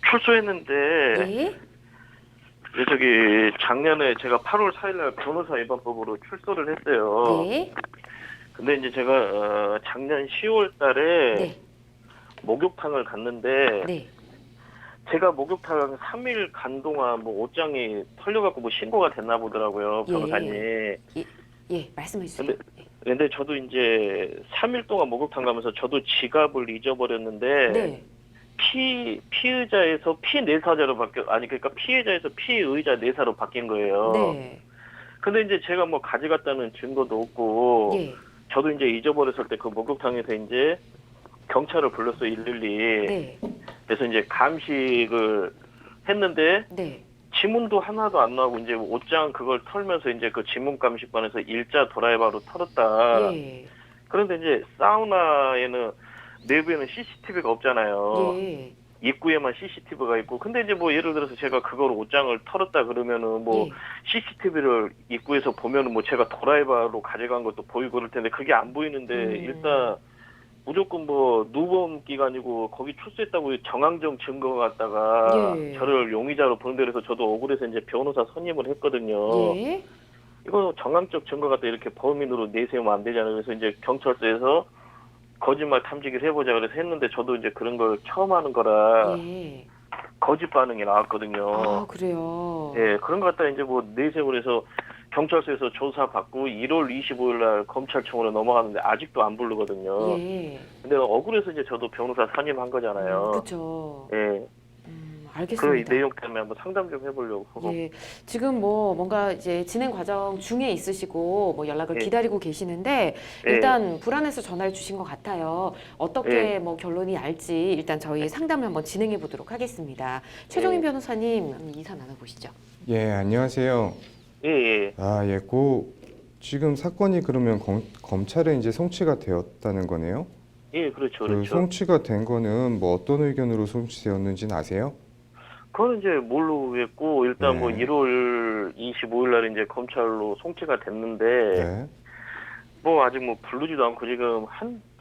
출소했는데 네. 저기 작년에 제가 8월 4일날 변호사 위반법으로 출소를 했어요. 네. 근데 이제 제가 작년 10월 달에 네. 목욕탕을 갔는데 네. 제가 목욕탕 3일 간 동안 뭐 옷장이 털려갖고 뭐 신고가 됐나 보더라고요, 변호사님. 예, 말씀해 주세요. 근데 저도 이제 3일 동안 목욕탕 가면서 저도 지갑을 잊어버렸는데 네. 피의자에서 피내사자로 그러니까 피해자에서 피의자 내사로 바뀐 거예요. 네. 근데 이제 제가 뭐 가져갔다는 증거도 없고 예. 저도 이제 잊어버렸을 때 그 목욕탕에서 이제 경찰을 불렀어요, 112. 네. 그래서 이제 감식을 했는데 네. 지문도 하나도 안 나오고 이제 옷장 그걸 털면서 이제 그 지문 감식반에서 일자 드라이버로 털었다. 예. 그런데 이제 사우나에는 내부에는 CCTV가 없잖아요. 예. 입구에만 CCTV가 있고. 근데 이제 뭐 예를 들어서 제가 그걸 옷장을 털었다 그러면은 뭐 예. CCTV를 입구에서 보면은 뭐 제가 드라이버로 가져간 것도 보이고 그럴 텐데 그게 안 보이는데 일단 무조건 뭐 누범 기간이고 거기 출소했다고 정황적 증거가 갖다가 예. 저를 용의자로 보는데 그래서 저도 억울해서 이제 변호사 선임을 했거든요. 예. 이거 정황적 증거 갖다 이렇게 범인으로 내세우면 안 되잖아요. 그래서 이제 경찰서에서 거짓말 탐지기를 해보자 그래서 했는데 저도 이제 그런 걸 처음 하는 거라 예. 거짓 반응이 나왔거든요. 아, 그래요. 예, 그런 거 갖다 이제 뭐 내세우고 해서 경찰서에서 조사받고 1월 25일 날 검찰청으로 넘어가는데 아직도 안 부르거든요. 예. 근데 억울해서 이제 저도 변호사 선임한 거잖아요. 그렇죠. 예. 그 알겠습니다. 내용 때문에 한번 상담 좀 해보려고. 예, 지금 뭐 뭔가 이제 진행 과정 중에 있으시고 뭐 연락을 예. 기다리고 계시는데 예. 일단 불안해서 전화를 주신 것 같아요. 어떻게 뭐 결론이 날지 일단 저희 상담을 한번 진행해 보도록 하겠습니다. 최종인 변호사님 한번 인사 나눠보시죠. 예, 안녕하세요. 예, 예. 예, 지금 사건이 그러면 검찰에 이제 송치가 되었다는 거네요? 예, 그렇죠, 그 그렇죠. 송치가 된 거는 뭐 어떤 의견으로 송치되었는지는 아세요? 그거는 이제 모르겠고 일단 뭐 네. 1월 25일 날 이제 검찰로 송치가 됐는데 네. 뭐 아직 뭐 부르지도 않고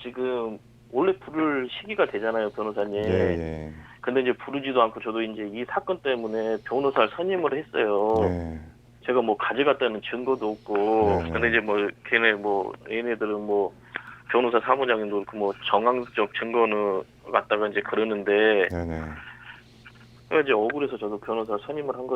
지금 원래 부를 시기가 되잖아요, 변호사님. 예, 근데 이제 부르지도 않고 저도 이제 이 사건 때문에 변호사를 선임을 했어요. 예. 제가 뭐 가져갔다는 증거도 없고. 네. 근데 이제 뭐 얘네들은 뭐 변호사 사무장님도 그렇고 뭐 정황적 증거는 갖다가 이제 그러는데 네네. 그래서 이제 억울해서 저도 변호사 선임을 한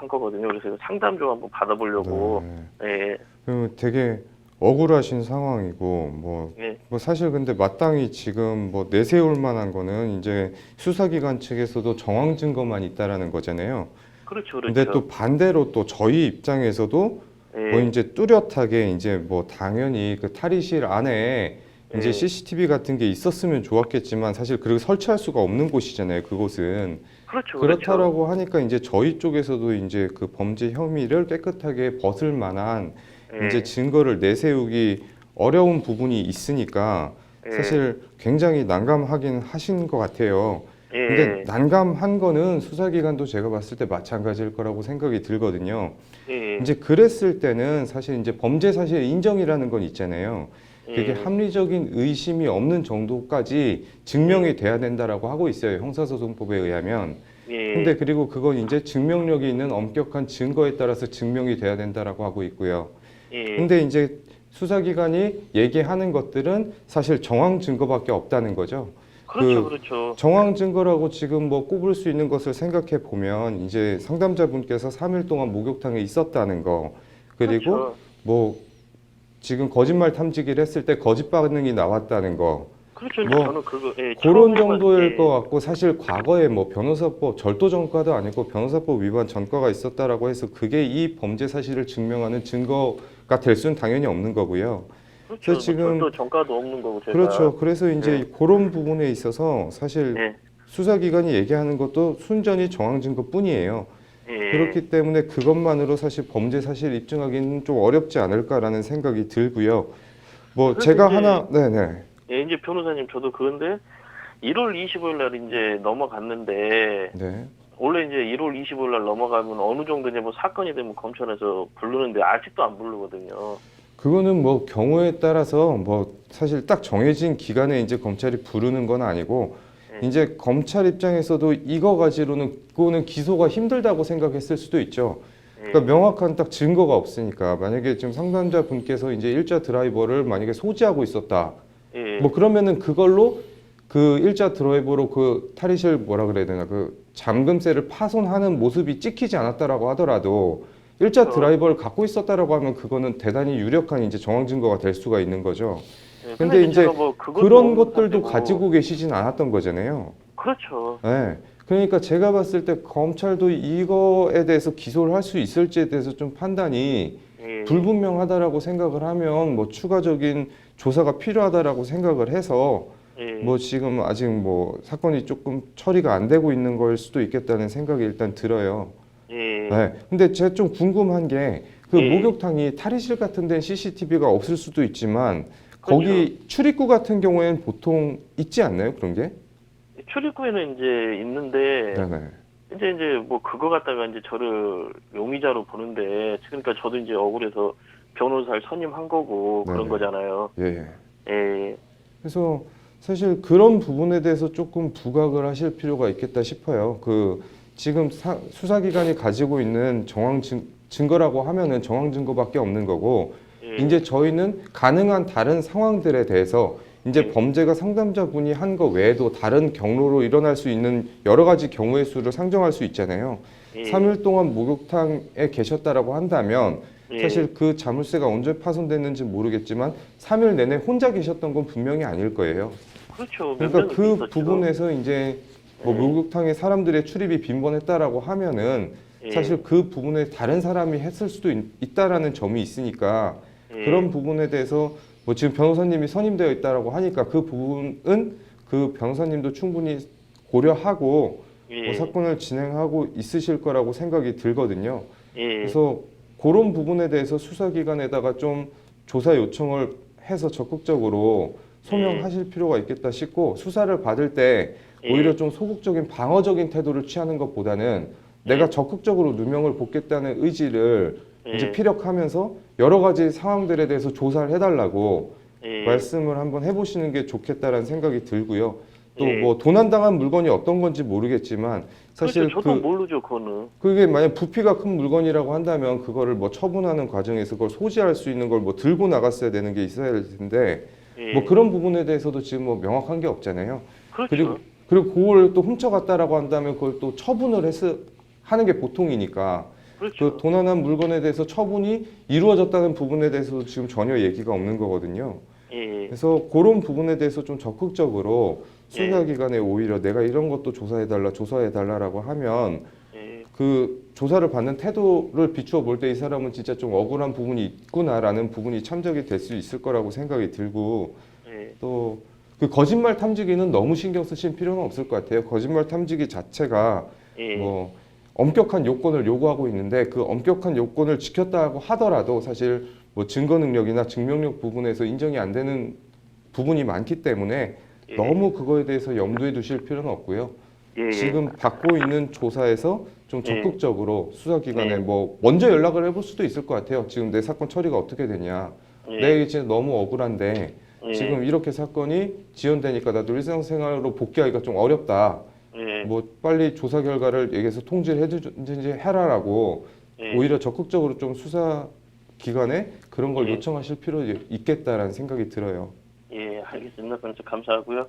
거거든요. 그래서 상담 좀 한번 받아보려고. 네. 예. 되게 억울하신 상황이고 예. 뭐 사실 근데 마땅히 지금 뭐 내세울 만한 거는 이제 수사기관 측에서도 정황 증거만 있다라는 거잖아요. 그렇죠, 근데 또 반대로 또 저희 입장에서도 예. 뭐 이제 뚜렷하게 이제 뭐 당연히 그 탈의실 안에 이제 예. CCTV 같은 게 있었으면 좋았겠지만 사실 그렇게 설치할 수가 없는 곳이잖아요. 그곳은. 그렇죠, 그렇다라고 하니까 이제 저희 쪽에서도 이제 그 범죄 혐의를 깨끗하게 벗을 만한 예. 이제 증거를 내세우기 어려운 부분이 있으니까 예. 사실 굉장히 난감하긴 하신 것 같아요. 예. 근데 난감한 거는 수사기관도 제가 봤을 때 마찬가지일 거라고 생각이 들거든요. 예. 이제 그랬을 때는 사실 이제 범죄 사실 인정이라는 건 있잖아요. 그게 예. 합리적인 의심이 없는 정도까지 증명이 돼야 된다라고 하고 있어요. 형사소송법에 의하면. 예. 근데 그리고 그건 이제 증명력이 있는 엄격한 증거에 따라서 증명이 돼야 된다라고 하고 있고요. 예. 근데 이제 수사기관이 얘기하는 것들은 사실 정황 증거밖에 없다는 거죠. 그렇죠, 그렇죠. 정황 증거라고 지금 뭐 꼽을 수 있는 것을 생각해 보면 이제 상담자분께서 3일 동안 목욕탕에 있었다는 거, 그리고 그렇죠. 뭐 지금 거짓말 탐지기를 했을 때 거짓 반응이 나왔다는 거, 그렇죠. 뭐 저는 그거 그런 정도일 것 같고 사실 과거에 뭐 변호사법 절도 전과도 아니고 변호사법 위반 전과가 있었다라고 해서 그게 이 범죄 사실을 증명하는 증거가 될 수는 당연히 없는 거고요. 그렇죠. 그래서 지금 또 전과도 없는 거고 제가. 그렇죠. 그래서 이제 네. 그런 부분에 있어서 사실 예. 수사기관이 얘기하는 것도 순전히 정황 증거뿐이에요. 예. 그렇기 때문에 그것만으로 사실 범죄 사실 입증하기는 좀 어렵지 않을까라는 생각이 들고요. 뭐 그래서 제가 이제 하나, 네네. 예, 이제 변호사님 저도 그런데 1월 25일 날 이제 넘어갔는데 네. 원래 이제 1월 25일 날 넘어가면 어느 정도 이제 뭐 사건이 되면 검찰에서 부르는데 아직도 안 부르거든요. 그거는 뭐 경우에 따라서 뭐 사실 딱 정해진 기간에 이제 검찰이 부르는 건 아니고 이제 검찰 입장에서도 이거 가지고는 그거는 기소가 힘들다고 생각했을 수도 있죠. 그러니까 명확한 딱 증거가 없으니까 만약에 지금 상담자 분께서 이제 일자 드라이버를 만약에 소지하고 있었다. 뭐 그러면은 그걸로 그 일자 드라이버로 그 탈의실 뭐라 그래야 되나 그 잠금쇠를 파손하는 모습이 찍히지 않았다라고 하더라도 일자 드라이버를 갖고 있었다라고 하면 그거는 대단히 유력한 이제 정황 증거가 될 수가 있는 거죠. 근데 이제 뭐 그런 것들도 가지고 계시진 않았던 거잖아요. 그렇죠. 네. 그러니까 제가 봤을 때 검찰도 이거에 대해서 기소를 할 수 있을지에 대해서 좀 판단이 불분명하다라고 생각을 하면 뭐 추가적인 조사가 필요하다라고 생각을 해서 뭐 지금 아직 뭐 사건이 조금 처리가 안 되고 있는 걸 수도 있겠다는 생각이 일단 들어요. 네. 근데 제가 좀 궁금한 게 그 목욕탕이 탈의실 같은 데는 CCTV가 없을 수도 있지만 거기 출입구 같은 경우에는 보통 있지 않나요? 그런 게? 출입구에는 이제 있는데 네네. 이제 뭐 그거 갖다가 이제 저를 용의자로 보는데 그러니까 저도 이제 억울해서 변호사를 선임한 거고 그런 네네. 거잖아요. 예. 예. 그래서 사실 그런 부분에 대해서 조금 부각을 하실 필요가 있겠다 싶어요. 그 지금 수사기관이 가지고 있는 증거라고 하면은 정황 증거밖에 없는 거고 이제 저희는 가능한 다른 상황들에 대해서 이제 범죄가 상담자분이 한 거 외에도 다른 경로로 일어날 수 있는 여러 가지 경우의 수를 상정할 수 있잖아요. 3일 동안 목욕탕에 계셨다라고 한다면 사실 그 자물쇠가 언제 파손됐는지 모르겠지만 3일 내내 혼자 계셨던 건 분명히 아닐 거예요. 그렇죠. 그러니까 그 있었죠. 부분에서 이제 뭐 목욕탕에 사람들의 출입이 빈번했다라고 하면은 사실 그 부분에 다른 사람이 했을 수도 있다라는 점이 있으니까 그런 부분에 대해서 뭐 지금 변호사님이 선임되어 있다라고 하니까 그 부분은 그 변호사님도 충분히 고려하고 뭐 사건을 진행하고 있으실 거라고 생각이 들거든요. 그래서 그런 부분에 대해서 수사기관에다가 좀 조사 요청을 해서 적극적으로 소명하실 필요가 있겠다 싶고 수사를 받을 때 오히려 좀 소극적인 방어적인 태도를 취하는 것보다는 내가 적극적으로 누명을 벗겠다는 의지를 이제 피력하면서 여러 가지 상황들에 대해서 조사를 해달라고 말씀을 한번 해보시는 게 좋겠다라는 생각이 들고요. 또 뭐 도난당한 물건이 어떤 건지 모르겠지만 사실 그렇죠. 저도 모르죠, 그거는. 그게 만약 부피가 큰 물건이라고 한다면 그거를 뭐 처분하는 과정에서 그걸 소지할 수 있는 걸 뭐 들고 나갔어야 되는 게 있어야 될 텐데 뭐 그런 부분에 대해서도 지금 뭐 명확한 게 없잖아요. 그렇죠. 그리고 그걸 또 훔쳐갔다라고 한다면 그걸 또 처분을 하는 게 보통이니까 그렇죠. 그 도난한 물건에 대해서 처분이 이루어졌다는 부분에 대해서도 지금 전혀 얘기가 없는 거거든요. 그래서 그런 부분에 대해서 좀 적극적으로 수사기관에 오히려 내가 이런 것도 조사해달라라고 하면 그 조사를 받는 태도를 비추어 볼 때 이 사람은 진짜 좀 억울한 부분이 있구나라는 부분이 참작이 될 수 있을 거라고 생각이 들고 또 그 거짓말 탐지기는 너무 신경 쓰실 필요는 없을 것 같아요. 거짓말 탐지기 자체가 뭐 엄격한 요건을 요구하고 있는데 그 엄격한 요건을 지켰다고 하더라도 사실 뭐 증거 능력이나 증명력 부분에서 인정이 안 되는 부분이 많기 때문에 너무 그거에 대해서 염두에 두실 필요는 없고요. 지금 받고 있는 조사에서 좀 적극적으로 수사기관에 뭐 먼저 연락을 해볼 수도 있을 것 같아요. 지금 내 사건 처리가 어떻게 되냐. 내 이제 너무 억울한데 지금 이렇게 사건이 지연되니까 나도 일상생활로 복귀하기가 좀 어렵다. 뭐 빨리 조사 결과를 얘기해서 통지를 해주든지 해라라고 오히려 적극적으로 좀 수사기관에 그런 걸 요청하실 필요 있겠다라는 생각이 들어요. 예, 알겠습니다. 그럼 감사하고요.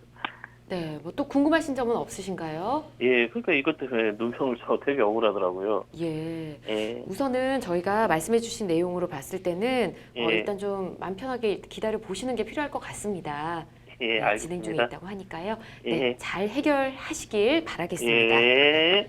네, 뭐 또 궁금하신 점은 없으신가요? 예, 그러니까 이것 때문에 누명을 저 되게 억울하더라고요. 예. 우선은 저희가 말씀해주신 내용으로 봤을 때는 일단 좀 마음 편하게 기다려 보시는 게 필요할 것 같습니다. 예, 네, 알겠습니다. 진행 중에 있다고 하니까요. 네, 예. 잘 해결하시길 바라겠습니다. 예.